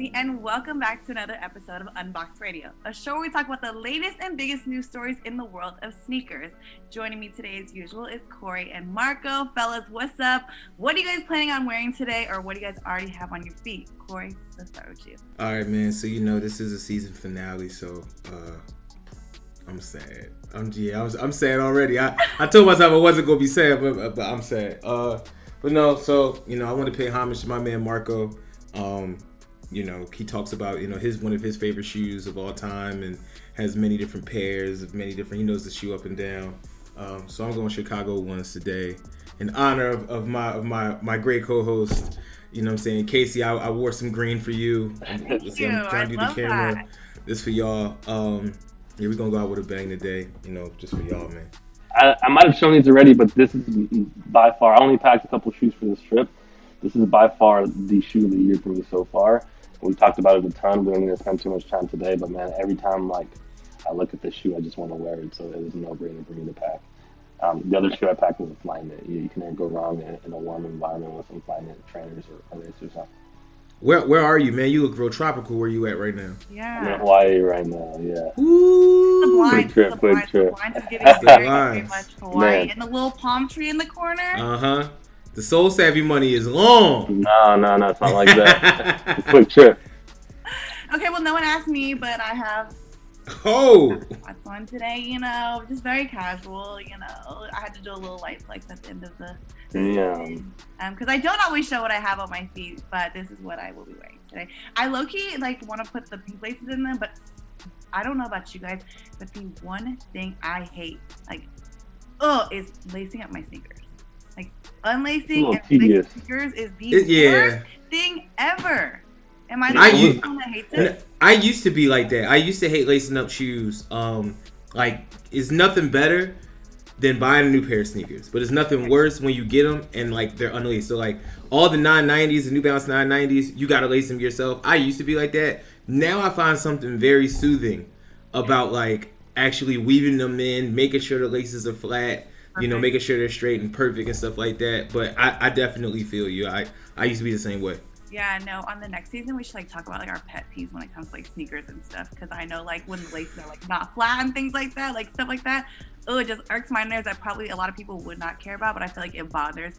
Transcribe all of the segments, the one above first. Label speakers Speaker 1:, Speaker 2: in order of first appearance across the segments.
Speaker 1: Kayce, and welcome back to another episode of Unboxed Radio, a show where we talk about the latest and biggest news stories in the world of sneakers. Joining me today, as usual, is Cory and Marco. Fellas, what's up? What are you guys planning on wearing today, or what do you guys already have on your feet? Cory, let's start with you.
Speaker 2: All right, man. So, this is a season finale, so I'm sad. I'm sad already. I told myself I wasn't going to be sad, but I'm sad. But no, so, I want to pay homage to my man Marco. He talks about, one of his favorite shoes of all time and has many different pairs of many different, he knows the shoe up and down. So I'm going Chicago ones today in honor of my great co-host, Kayce. I wore some green for you.
Speaker 1: Thank you.
Speaker 2: I'm trying to do the camera.
Speaker 1: That.
Speaker 2: This for y'all. We're going to go out with a bang today, just for y'all, man.
Speaker 3: I might have shown these already, but this is by far, I only packed a couple shoes for this trip. This is by far the shoe of the year for me so far. We talked about it a ton. We don't need to spend too much time today, but man, every time I look at this shoe, I just want to wear it. So it was a no-brainer for me to pack. The other shoe I packed was a Flyknit. You can never go wrong in a warm environment with some Flyknit trainers or laces or something.
Speaker 2: Where are you, man? You look real tropical. Where you at right now?
Speaker 1: Yeah.
Speaker 3: I'm in Hawaii right now, yeah.
Speaker 2: Ooh.
Speaker 3: Quick trip.
Speaker 1: The blinds is giving very much Hawaii.
Speaker 3: Man.
Speaker 1: And the little palm tree in the corner.
Speaker 2: Uh-huh. The SOleSavy money is long.
Speaker 3: No, it's not like that. Quick trip.
Speaker 1: Okay, well, no one asked me, but I have what's on today, just very casual, I had to do a little light flex at the end of the because I don't always show what I have on my feet, but this is what I will be wearing today. I low-key want to put the pink laces in them, but I don't know about you guys, but the one thing I hate is lacing up my sneakers. Unlacing and lacing sneakers is the worst thing ever. Am I the only one that hates it?
Speaker 2: I used to be like that. I used to hate lacing up shoes. It's nothing better than buying a new pair of sneakers. But it's nothing worse when you get them and they're unlaced. So all the 990s, the New Balance 990s, you gotta lace them yourself. I used to be like that. Now I find something very soothing about actually weaving them in, making sure the laces are flat. Making sure they're straight and perfect and stuff like that. But I definitely feel you. I used to be the same way.
Speaker 1: Yeah, no, on the next season, we should talk about our pet peeves when it comes to sneakers and stuff. Because I know when the laces are not flat and things like that, stuff like that. Oh, it just irks my nerves that probably a lot of people would not care about. But I feel like it bothers,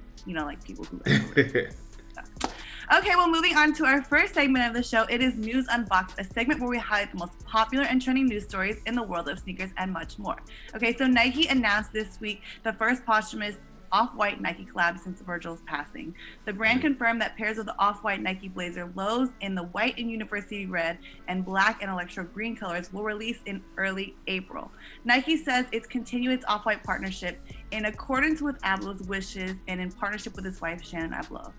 Speaker 1: people who stuff. Okay, well, moving on to our first segment of the show, it is News Unboxed, a segment where we highlight the most popular and trending news stories in the world of sneakers and much more. Okay, so Nike announced this week the first posthumous off-white Nike collab since Virgil's passing. The brand confirmed that pairs of the off-white Nike Blazer lows in the white and university red and black and electro green colors will release in early April. Nike says it's continued its off-white partnership in accordance with Abloh's wishes and in partnership with his wife, Shannon Abloh.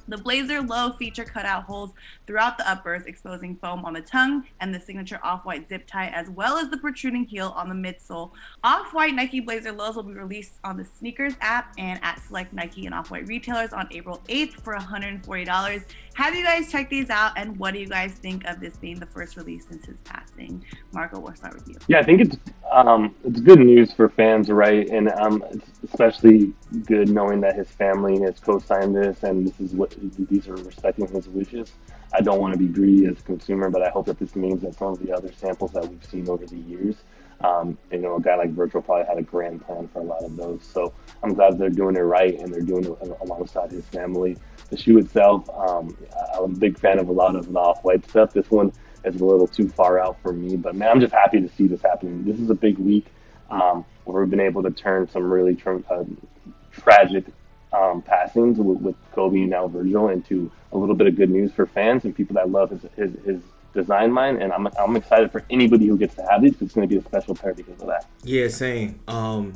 Speaker 1: The Blazer low feature cutout holes throughout the uppers, exposing foam on the tongue and the signature off-white zip tie, as well as the protruding heel on the midsole. Off-white Nike Blazer lows will be released on the Sneakers app and at select Nike and Off-White retailers on April 8th for $140. Have you guys checked these out, and what do you guys think of this being the first release since his passing? Marco, we'll start with you.
Speaker 3: Yeah, I think it's good news for fans, right? And it's especially good knowing that his family has co-signed this, and these are respecting his wishes. I don't want to be greedy as a consumer, but I hope that this means that some of the other samples that we've seen over the years, a guy like Virgil probably had a grand plan for a lot of those. So I'm glad they're doing it right, and they're doing it alongside his family. The shoe itself, I'm a big fan of a lot of the off-white stuff. This one is a little too far out for me, but man, I'm just happy to see this happening. This is a big week where we've been able to turn some really tragic passings with Kobe and now Virgil into a little bit of good news for fans and people that love his design mind. And I'm excited for anybody who gets to have these because it's going to be a special pair because of that.
Speaker 2: Yeah, same. I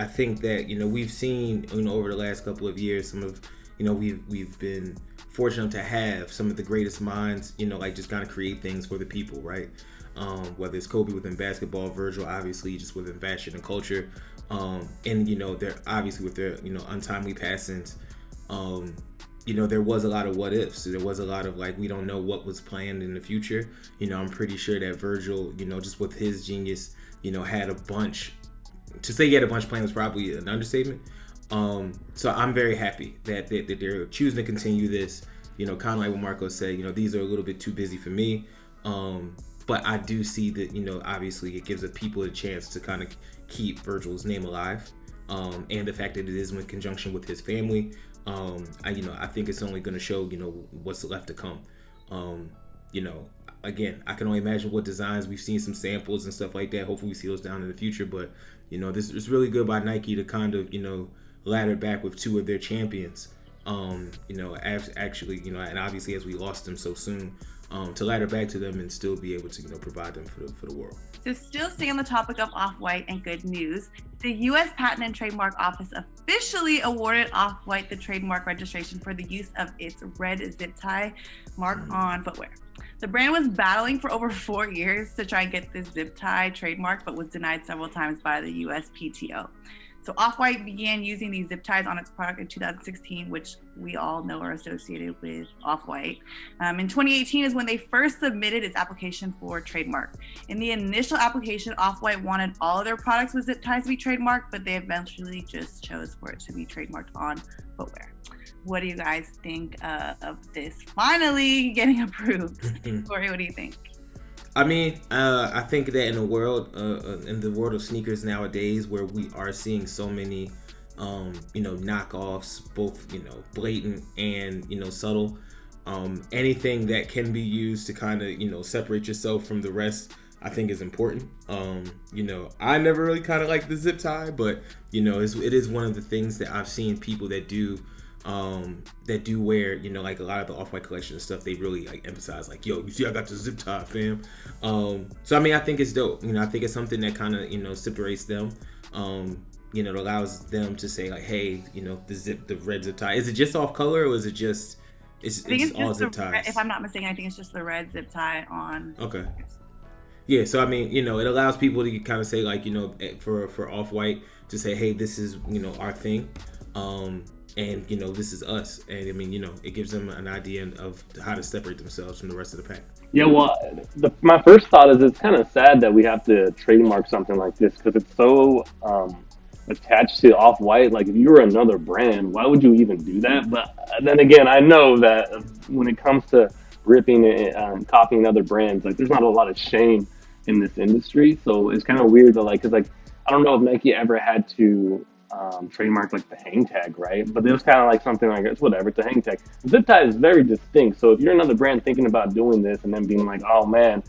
Speaker 2: think that we've seen over the last couple of years some of we've been fortunate to have some of the greatest minds just kind of create things for the people, right? Whether it's Kobe within basketball, Virgil obviously just within fashion and culture, and they're obviously with their untimely passings. There was a lot of what ifs. There was a lot of we don't know what was planned in the future. I'm pretty sure that Virgil, just with his genius, had a bunch. To say he had a bunch planned was probably an understatement. So I'm very happy that they're choosing to continue this. kind of like what Marco said, these are a little bit too busy for me. But I do see that, obviously it gives the people a chance to kind of keep Virgil's name alive. And the fact that it is in conjunction with his family, I think it's only going to show, what's left to come. Again, I can only imagine what designs we've seen, some samples and stuff like that. Hopefully we see those down in the future. But, this is really good by Nike to kind of, ladder back with two of their champions. Actually, and obviously as we lost them so soon, to ladder back to them and still be able to, provide them for the world.
Speaker 1: So still staying on the topic of Off-White and good news, the U.S. Patent and Trademark Office officially awarded Off-White the trademark registration for the use of its red zip tie mark on footwear. The brand was battling for over 4 years to try and get this zip tie trademark, but was denied several times by the USPTO. So Off-White began using these zip ties on its product in 2016, which we all know are associated with Off-White. In 2018 is when they first submitted its application for trademark. In the initial application, Off-White wanted all of their products with zip ties to be trademarked, but they eventually just chose for it to be trademarked on footwear. What do you guys think of this finally getting approved? Cory, what do you think?
Speaker 2: I mean, I think that in the world of sneakers nowadays, where we are seeing so many, knockoffs, both, blatant and, subtle, anything that can be used to kind of, separate yourself from the rest, I think is important. I never really kind of like the zip tie, but, it is one of the things that I've seen people that do wear, like a lot of the Off-White collection and stuff, they really like emphasize like, yo, you see I got the zip tie, fam. So I mean, I think it's dope. I think it's something that kind of, separates them. It allows them to say like, hey, the red zip tie, is it just off color or is it just it's all zip ties?
Speaker 1: If I'm not mistaken, I think it's just the red zip tie on.
Speaker 2: Okay. Yeah, so I mean, it allows people to kind of say like, for Off-White to say, hey, this is, our thing. And, this is us. And, I mean, it gives them an idea of how to separate themselves from the rest of the pack.
Speaker 3: Yeah, well, my first thought is it's kind of sad that we have to trademark something like this because it's so attached to Off-White. Like, if you were another brand, why would you even do that? But then again, I know that when it comes to ripping and copying other brands, like, there's not a lot of shame in this industry. So it's kind of weird to, because, I don't know if Nike ever had to trademark like the hang tag, right? But it was kind of like something like, it's whatever, it's a hang tag. Zip tie is very distinct. So if you're another brand thinking about doing this and then being like, oh man,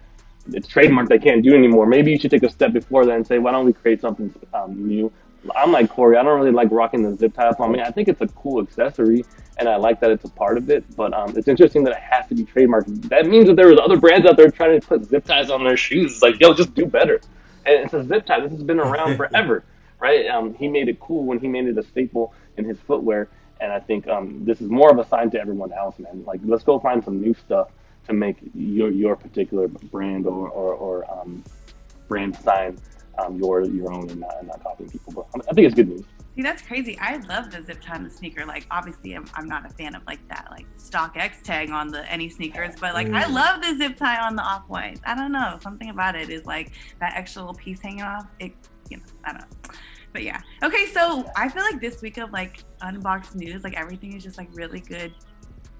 Speaker 3: it's trademarked, I can't do anymore, maybe you should take a step before that and say, why don't we create something new? I'm like Cory, I don't really like rocking the zip tie on me. I think it's a cool accessory and I like that it's a part of it, but it's interesting that it has to be trademarked. That means that there was other brands out there trying to put zip ties on their shoes. It's like, yo, just do better. And it's a zip tie. This has been around forever. Right? He made it cool when he made it a staple in his footwear. And I think this is more of a sign to everyone else, man. Like, let's go find some new stuff to make your particular brand or brand sign your own and not copying people. But I think it's good news.
Speaker 1: See, that's crazy. I love the zip tie on the sneaker. Like, obviously, I'm not a fan of like that like StockX tag on any sneakers, but like I love the zip tie on the Off-Whites. I don't know, something about it is like that extra little piece hanging off. I don't know. But yeah. Okay, so I feel like this week of like Unboxed news, like everything is just like really good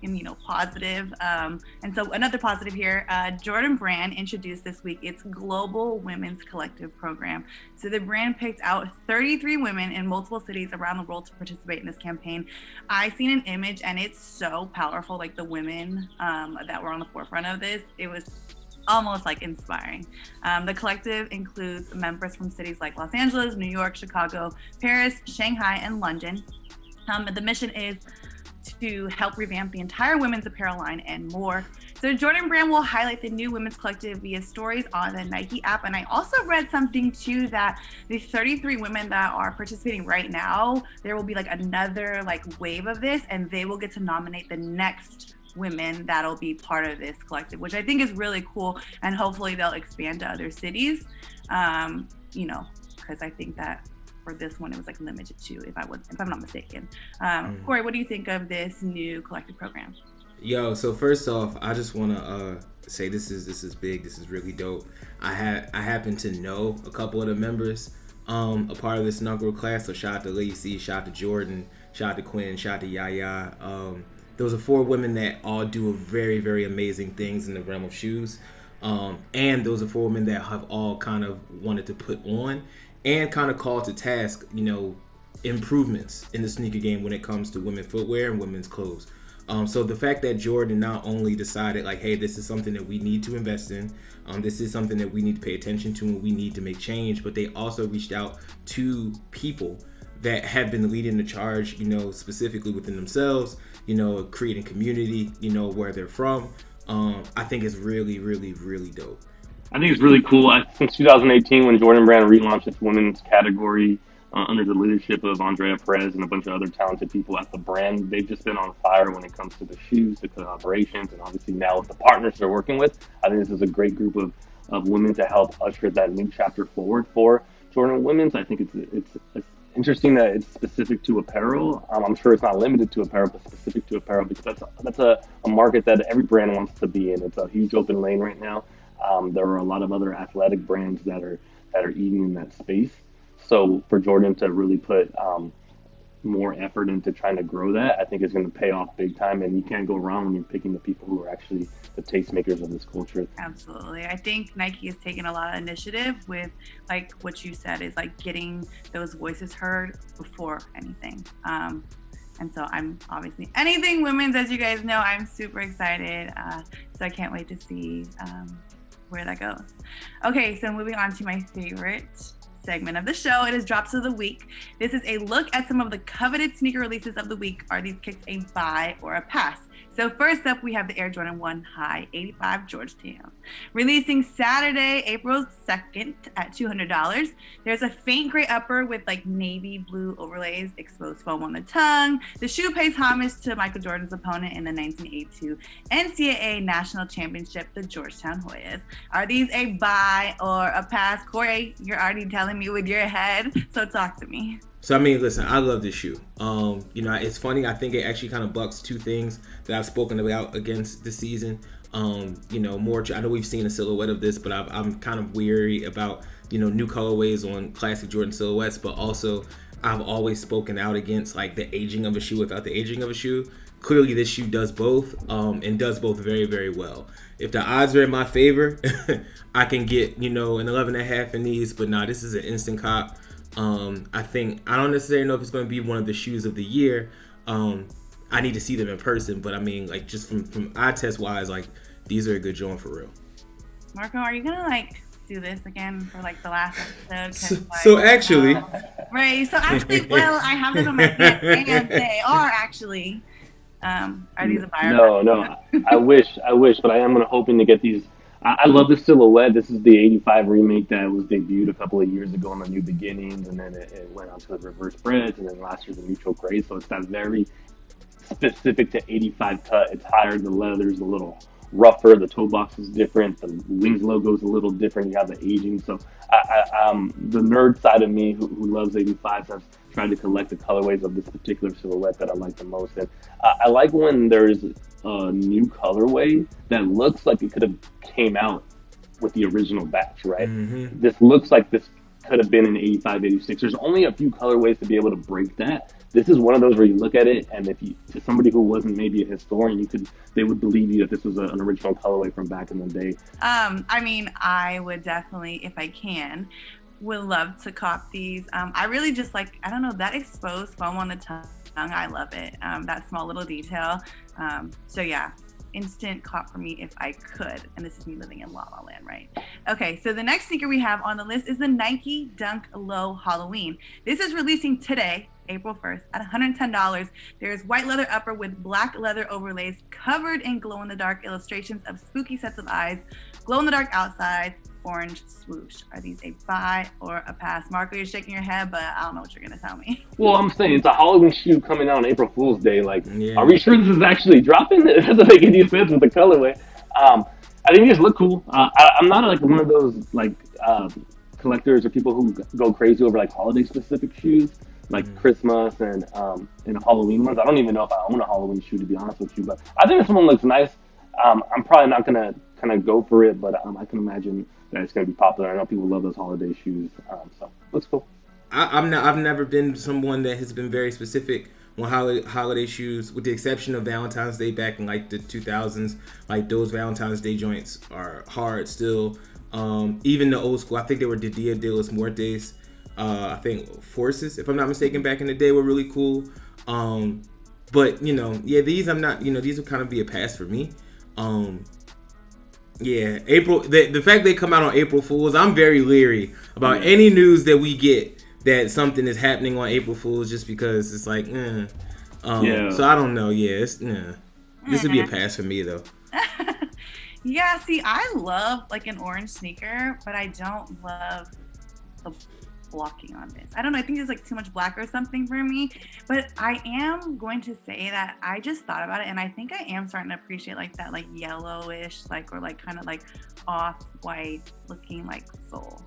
Speaker 1: and positive. And so another positive here, Jordan Brand introduced this week its Global Women's Collective program. So the brand picked out 33 women in multiple cities around the world to participate in this campaign. I seen an image and it's so powerful, like the women that were on the forefront of this. It was almost like inspiring. The collective includes members from cities like Los Angeles, New York, Chicago, Paris, Shanghai, and London. The mission is to help revamp the entire women's apparel line and more. So Jordan Brand will highlight the new women's collective via stories on the Nike app. And I also read something too, that the 33 women that are participating right now, there will be like another like wave of this, and they will get to nominate the next women that'll be part of this collective, which I think is really cool, and hopefully they'll expand to other cities, because I think that for this one it was like limited to, if I'm not mistaken. Cory, what do you think of this new collective program?
Speaker 2: Yo, so first off, I just want to say this is big. This is really dope. I happen to know a couple of the members a part of this inaugural class, so shout out to Lacey, shout out to Jordan, shout out to Quinn, shout out to Yaya. those are 4 women that all do very, very amazing things in the realm of shoes. And those are 4 women that have all kind of wanted to put on and kind of call to task, improvements in the sneaker game when it comes to women's footwear and women's clothes. So the fact that Jordan not only decided like, hey, this is something that we need to invest in, this is something that we need to pay attention to and we need to make change, but they also reached out to people that have been leading the charge, specifically within themselves, creating community, where they're from. I think it's really, really, really dope.
Speaker 3: I think it's really cool. Since 2018, when Jordan Brand relaunched its women's category under the leadership of Andrea Perez and a bunch of other talented people at the brand, they've just been on fire when it comes to the shoes, the collaborations, and obviously now with the partners they're working with. I think this is a great group of women to help usher that new chapter forward for Jordan Women's. I think it's interesting that it's specific to apparel. I'm sure it's not limited to apparel, but specific to apparel, because that's a market that every brand wants to be in. It's a huge open lane right now. There are a lot of other athletic brands that are eating in that space. So for Jordan to really put more effort into trying to grow that, I think is going to pay off big time. And you can't go wrong when you're picking the people who are actually the tastemakers of this culture.
Speaker 1: Absolutely. I think Nike has taken a lot of initiative with, like what you said, is like getting those voices heard before anything. And so I'm obviously anything women's, as you guys know, I'm super excited. So I can't wait to see where that goes. Okay, so moving on to my favorite segment of the show. It is Drops of the Week. This is a look at some of the coveted sneaker releases of the week. Are these kicks a buy or a pass? So first up, we have the Air Jordan 1 High 85 Georgetown. Releasing Saturday, April 2nd at $200. There's a faint gray upper with like navy blue overlays, exposed foam on the tongue. The shoe pays homage to Michael Jordan's opponent in the 1982 NCAA National Championship, the Georgetown Hoyas. Are these a buy or a pass? Cory, you're already telling me with your head, so talk to me.
Speaker 2: So, I mean, listen, I love this shoe. It's funny. I think it actually kind of bucks 2 things that I've spoken about against this season. More, I know we've seen a silhouette of this, but I'm kind of weary about, new colorways on classic Jordan silhouettes, but also I've always spoken out against like the aging of a shoe without the aging of a shoe. Clearly this shoe does both, and does both very, very well. If the odds are in my favor, I can get, an 11.5 in these, but nah, this is an instant cop. I don't necessarily know if it's going to be one of the shoes of the year. I need to see them in person, but I mean, like, just from eye test wise, like, these are a good joint for real.
Speaker 1: Marco, are you gonna like do this again for like the last episode?
Speaker 2: So actually,
Speaker 1: right. So actually, well, I have them on my hand, and they are actually. Are these a buy?
Speaker 3: No. I wish, but I am hoping to get these. I love the silhouette. This is the 85 remake that was debuted a couple of years ago on the New Beginnings, and then it went on to the reverse breads, and then last year the neutral gray. So it's that very specific to 85 cut. It's higher. The leather's a little rougher. The toe box is different. The wings logo is a little different. You have the aging. So the nerd side of me who loves 85s has tried to collect the colorways of this particular silhouette that I like the most. And I like when there's a new colorway that looks like it could have came out with the original batch, right? Mm-hmm. This looks like this could have been an 85, 86. There's only a few colorways to be able to break that. This is one of those where you look at it, and if you, to somebody who wasn't maybe a historian, they would believe you that this was an original colorway from back in the day.
Speaker 1: I mean, I would definitely, if I can, would love to cop these. I really just like, I don't know, that exposed foam on the tongue. I love it. That small little detail. So yeah, instant cop for me if I could. And this is me living in La La Land, right? Okay, so the next sneaker we have on the list is the Nike Dunk Low Halloween. This is releasing today, April 1st, at $110. There's white leather upper with black leather overlays covered in glow-in-the-dark illustrations of spooky sets of eyes, glow-in-the-dark outside, orange swoosh. Are these a buy or a pass? Marco, you're shaking your head, but I don't know what you're going to tell me.
Speaker 3: Well, I'm saying it's a Halloween shoe coming out on April Fool's Day. Like, yeah. Are we sure this is actually dropping? It doesn't make any sense with the colorway. I think these look cool. I'm not like one of those like collectors or people who go crazy over like holiday-specific shoes, like Christmas and Halloween ones. I don't even know if I own a Halloween shoe, to be honest with you, but I think this one looks nice. I'm probably not gonna kind of go for it, but I can imagine that it's gonna be popular. I know people love those holiday shoes, so looks cool.
Speaker 2: I've never been someone that has been very specific on holiday shoes, with the exception of Valentine's Day back in like the 2000s. Like those Valentine's Day joints are hard still. Even the old school, I think they were the Dia de los Muertes. I think Forces, if I'm not mistaken, back in the day were really cool. But these I'm not. These would kind of be a pass for me. April. The fact they come out on April Fools, I'm very leery about any news that we get that something is happening on April Fools, just because it's like, So I don't know. This would be a pass for me though.
Speaker 1: Yeah, see, I love like an orange sneaker, but I don't love the blocking on this. I don't know. I think there's like too much black or something for me. But I am going to say that I just thought about it, and I think I am starting to appreciate like that like yellowish, like, or like kind of like off-white looking like sole.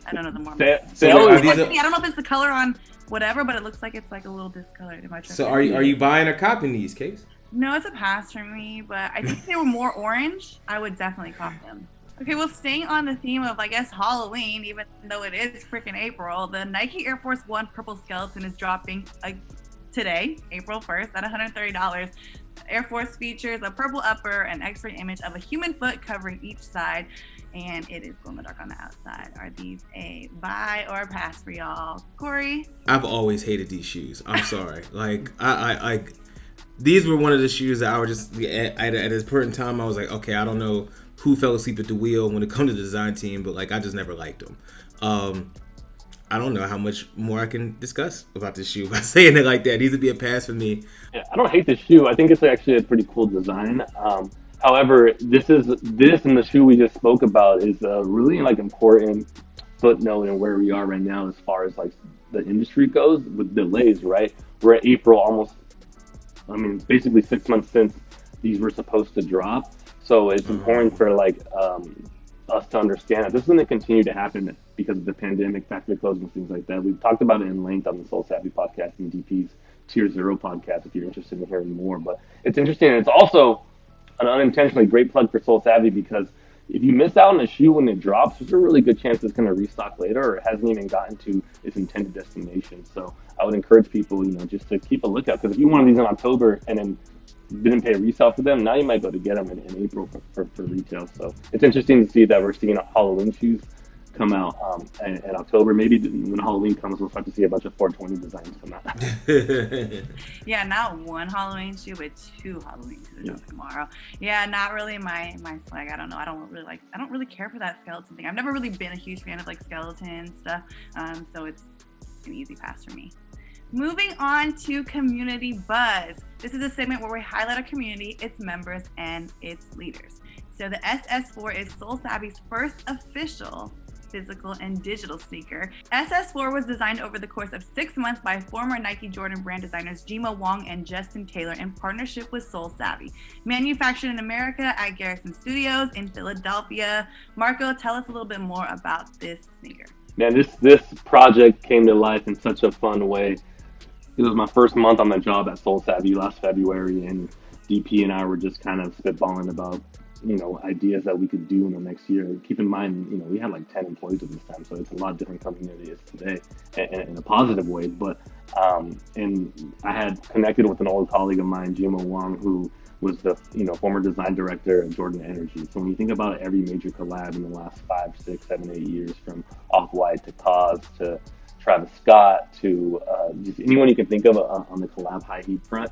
Speaker 1: I don't know the more. I don't know if it's the color on whatever, but it looks like it's like a little discolored. Am I tripping?
Speaker 2: So are you buying or copying these, Kayce?
Speaker 1: No, it's a pass for me, but I think if they were more orange, I would definitely cop them. Okay, well, staying on the theme of, I guess, Halloween, even though it is freaking April, the Nike Air Force One Purple Skeleton is dropping today, April 1st, at $130. Air Force features a purple upper, an X-ray image of a human foot covering each side, and it is glow in the dark on the outside. Are these a buy or a pass for y'all? Cory?
Speaker 2: I've always hated these shoes. I'm sorry. Like, I these were one of the shoes that I was just, at this point in time, I was like, okay, I don't know who fell asleep at the wheel when it comes to the design team, but like, I just never liked them. I don't know how much more I can discuss about this shoe by saying it like that. These would be a pass for me.
Speaker 3: Yeah, I don't hate the shoe. I think it's actually a pretty cool design. However, this and the shoe we just spoke about is a really like important footnote in where we are right now as far as like the industry goes with delays, right? We're at April basically 6 months since these were supposed to drop. So it's important for like us to understand that this is going to continue to happen because of the pandemic, factory closings, things like that. We've talked about it in length on the SOleSavy podcast and DP's Tier Zero podcast if you're interested in hearing more. But it's interesting, and it's also an unintentionally great plug for SOleSavy, because if you miss out on a shoe when it drops, there's a really good chance it's going to restock later, or it hasn't even gotten to its intended destination. So I would encourage people, just to keep a lookout, because if you wanted these in October and then didn't pay a resale for them, now you might go to get them in April for retail. So it's interesting to see that we're seeing Halloween shoes come out in October. Maybe when Halloween comes, we'll start to see a bunch of 420 designs come out.
Speaker 1: Yeah, not one Halloween shoe, but two Halloween shoes tomorrow. Yeah, not really my swag. I don't know. I don't really care for that skeleton thing. I've never really been a huge fan of like skeleton stuff. So it's an easy pass for me. Moving on to Community Buzz. This is a segment where we highlight our community, its members, and its leaders. So the SS4 is SOleSavy's first official physical and digital sneaker. SS4 was designed over the course of 6 months by former Nike Jordan brand designers Jima Wong and Justin Taylor in partnership with SOleSavy. Manufactured in America at Garrison Studios in Philadelphia. Marco, tell us a little bit more about this sneaker.
Speaker 3: Man, this project came to life in such a fun way. It was my first month on the job at SOleSavy last February, and DP and I were just kind of spitballing about, ideas that we could do in the next year. Keep in mind, we had like 10 employees at this time, so it's a lot different company than it is today, and in a positive way. But and I had connected with an old colleague of mine, Jima Wong, who was the former design director at Jordan Energy. So when you think about every major collab in the last 5, 6, 7, 8 years, from Off-White to Cause to Travis Scott to just anyone you can think of on the collab high heat front,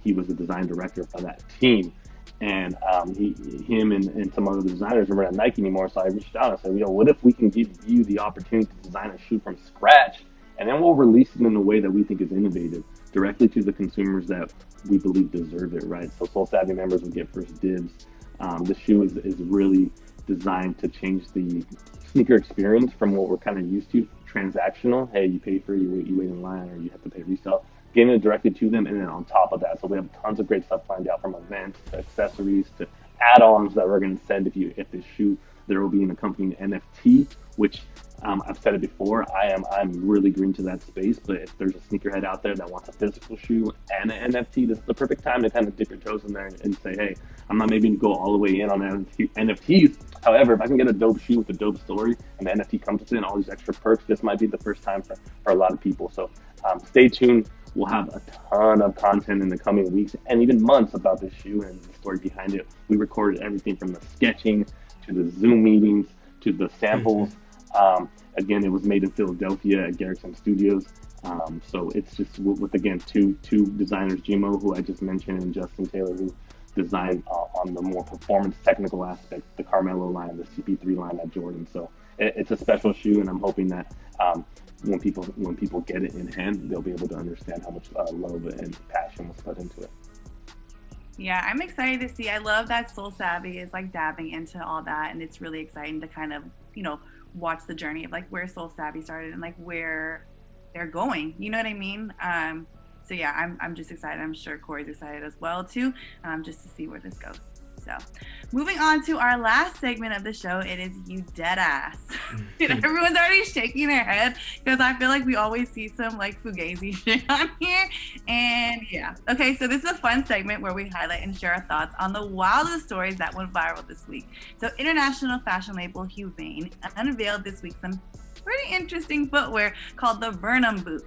Speaker 3: he was the design director for that team. And him and some other designers weren't at Nike anymore, so I reached out and said, what if we can give you the opportunity to design a shoe from scratch, and then we'll release it in a way that we think is innovative, directly to the consumers that we believe deserve it, right? So SOleSavy members will get first dibs. The shoe is really designed to change the sneaker experience from what we're kind of used to, transactional. Hey, you pay for it, you wait in line, or you have to pay resale. Getting it directly to them, and then on top of that, so we have tons of great stuff planned out, from events to accessories to add-ons that we're going to send if you get this shoe. There will be an accompanying NFT, which I've said it before, I'm really green to that space, but if there's a sneakerhead out there that wants a physical shoe and an NFT, this is the perfect time to kind of dip your toes in there and say, hey, I'm not maybe going to go all the way in on NFTs. However, if I can get a dope shoe with a dope story and the NFT comes with it and all these extra perks, this might be the first time for a lot of people. So stay tuned. we'll have a ton of content in the coming weeks and even months about this shoe and the story behind it. We recorded everything from the sketching to the Zoom meetings to the samples. Again, it was made in Philadelphia at Georgetown Studios. So it's just with again, two designers, Jimo, who I just mentioned, and Justin Taylor, who designed on the more performance technical aspect, the Carmelo line, the CP3 line at Jordan. So it's a special shoe, and I'm hoping that when people get it in hand, they'll be able to understand how much love and passion was put into it.
Speaker 1: Yeah, I'm excited to see. I love that SOleSavy is like dabbing into all that, and it's really exciting to kind of, watch the journey of like where SOleSavy started and like where they're going. You know what I mean? So yeah, I'm just excited. I'm sure Cory's excited as well too, just to see where this goes. So moving on to our last segment of the show, it is You Deadass. Everyone's already shaking their head because I feel like we always see some like fugazi shit on here. And yeah. Okay, so this is a fun segment where we highlight and share our thoughts on the wildest stories that went viral this week. So international fashion label Huvain unveiled this week some pretty interesting footwear called the Vernon Boots.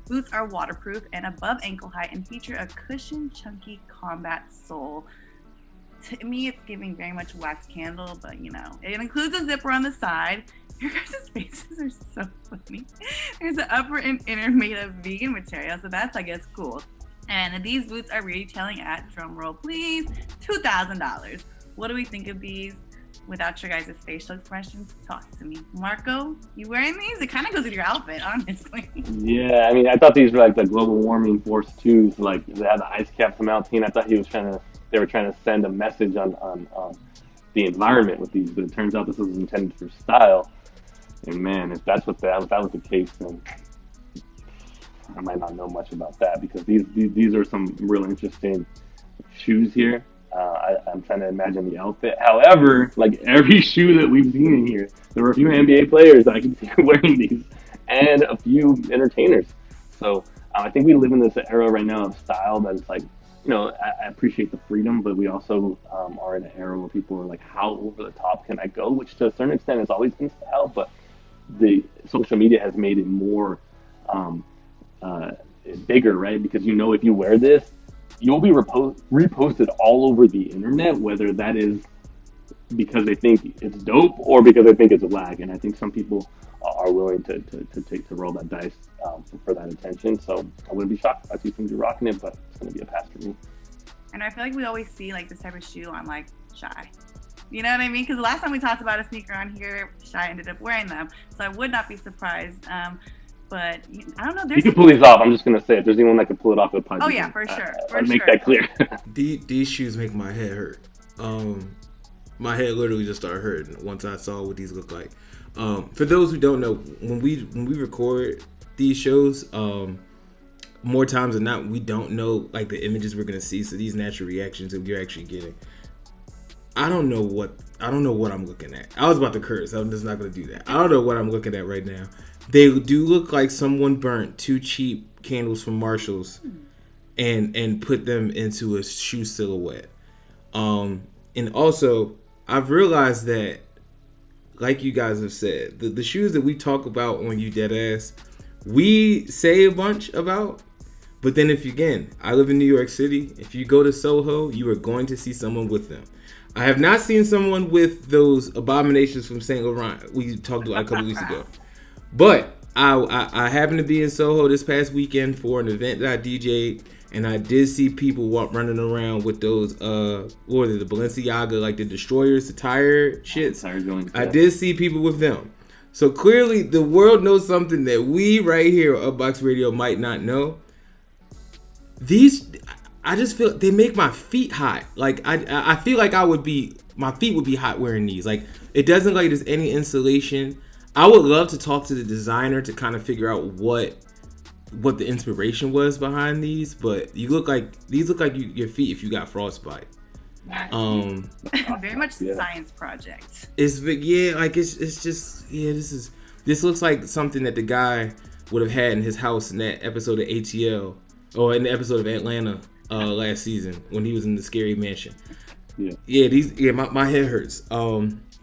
Speaker 1: Boots are waterproof and above ankle height and feature a cushioned, chunky combat sole. To me, it's giving very much wax candle, but it includes a zipper on the side. Your guys' faces are so funny. There's an upper and inner made of vegan material, so that's, I guess, cool. And these boots are retailing at, drumroll please, $2,000. What do we think of these? Without your guys' facial expressions, talk to me. Marco, you wearing these? It kind of goes with your outfit, honestly.
Speaker 3: Yeah, I mean, I thought these were like the global warming force too. So like they had the ice cap from Alpine. I thought they were trying to send a message on the environment with these, but it turns out this was intended for style. And man, if that was the case, then I might not know much about that, because these are some real interesting shoes here. I'm trying to imagine the outfit. However, like every shoe that we've seen in here, there were a few NBA players that I can see wearing these, and a few entertainers. So I think we live in this era right now of style that is like, I appreciate the freedom, but we also are in an era where people are like, how over the top can I go? Which to a certain extent has always been style, but the social media has made it more bigger, right? Because if you wear this, you'll be reposted all over the internet, whether that is because they think it's dope or because they think it's a whack. And I think some people are willing to roll that dice for that attention. So I wouldn't be shocked if I see somebody rocking it, but it's going to be a pass for me.
Speaker 1: And I feel like we always see like this type of shoe on like Shy. You know what I mean? Because the last time we talked about a sneaker on here, Shy ended up wearing them. So I would not be surprised. But I don't know.
Speaker 3: You can pull these off. I'm just going to say, if there's anyone that can pull it off, it'll probably
Speaker 1: be for sure.
Speaker 3: I'll make that clear.
Speaker 2: These shoes make my head hurt. My head literally just started hurting once I saw what these look like. For those who don't know, when we record these shows, more times than not, we don't know like the images we're going to see. So these natural reactions that we're actually getting, I don't know what I'm looking at. I was about to curse. I'm just not going to do that. I don't know what I'm looking at right now. They do look like someone burnt 2 cheap candles from Marshall's and put them into a shoe silhouette. And also, I've realized that, like you guys have said, the shoes that we talk about on You Deadass, we say a bunch about. But then I live in New York City. If you go to Soho, you are going to see someone with them. I have not seen someone with those abominations from Saint Laurent we talked about a couple weeks ago. But I happened to be in Soho this past weekend for an event that I DJ'd, and I did see people running around with those, what were they, the Balenciaga, like the Destroyers, the tire shits. I did see people with them. So clearly the world knows something that we right here at Unboxed Radio might not know. These, I just feel they make my feet hot. Like I feel like my feet would be hot wearing these. Like it doesn't look like there's any insulation. I would love to talk to the designer to kind of figure out what the inspiration was behind these, but these look like your feet if you got frostbite.
Speaker 1: Very much science project.
Speaker 2: This looks like something that the guy would have had in his house in that episode of ATL or in the episode of Atlanta last season when he was in the scary mansion. My head hurts.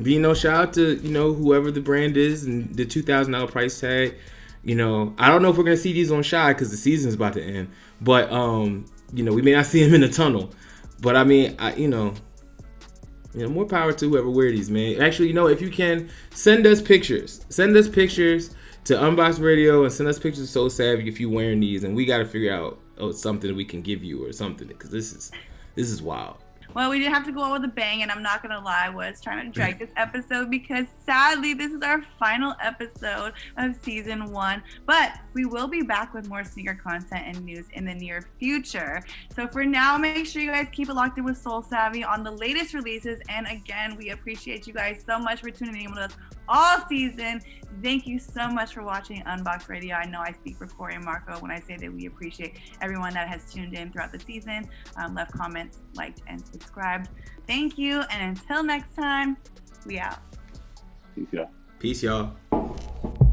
Speaker 2: But shout out to whoever the brand is and the $2,000 price tag. You know, I don't know if we're gonna see these on Shy because the season's about to end. But you know, we may not see him in the tunnel. But I mean, more power to whoever wear these, man. Actually, you know, if you can, send us pictures. Send us pictures to Unboxed Radio and send us pictures of SOleSavy if you wearing these, and we got to figure out something we can give you or something, because this is wild.
Speaker 1: Well, we did have to go out with a bang, and I'm not going to lie, I was trying to drag this episode because sadly this is our final episode of season 1, but we will be back with more sneaker content and news in the near future. So for now, make sure you guys keep it locked in with SOleSavy on the latest releases, and again, we appreciate you guys so much for tuning in with us all season. Thank you so much for watching Unboxed Radio. I know I speak for Cory and Marco when I say that we appreciate everyone that has tuned in throughout the season, left comments, liked, and subscribed. Thank you, and until next time, we out.
Speaker 3: Peace, y'all.
Speaker 2: Peace, y'all.